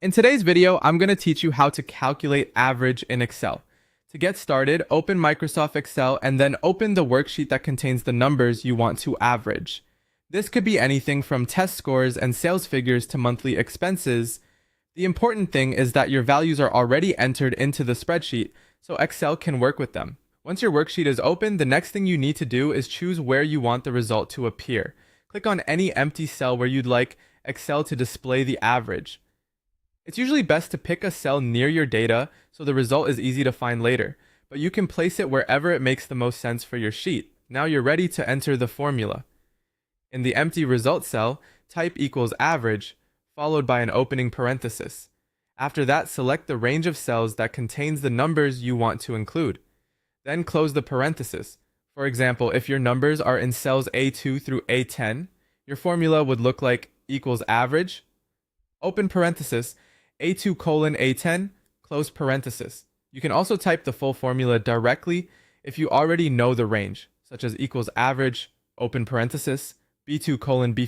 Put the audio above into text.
In today's video, I'm going to teach you how to calculate average in Excel. To get started, open Microsoft Excel and then open the worksheet that contains the numbers you want to average. This could be anything from test scores and sales figures to monthly expenses. The important thing is that your values are already entered into the spreadsheet, so Excel can work with them. Once your worksheet is open, the next thing you need to do is choose where you want the result to appear. Click on any empty cell where you'd like Excel to display the average. It's usually best to pick a cell near your data so the result is easy to find later, but you can place it wherever it makes the most sense for your sheet. Now you're ready to enter the formula. In the empty result cell, type equals average, followed by an opening parenthesis. After that, select the range of cells that contains the numbers you want to include. Then close the parenthesis. For example, if your numbers are in cells A2 through A10, your formula would look like equals average, open parenthesis, A2 colon A10, close parenthesis. You can also type the full formula directly if you already know the range, such as equals average, open parenthesis, B2 colon B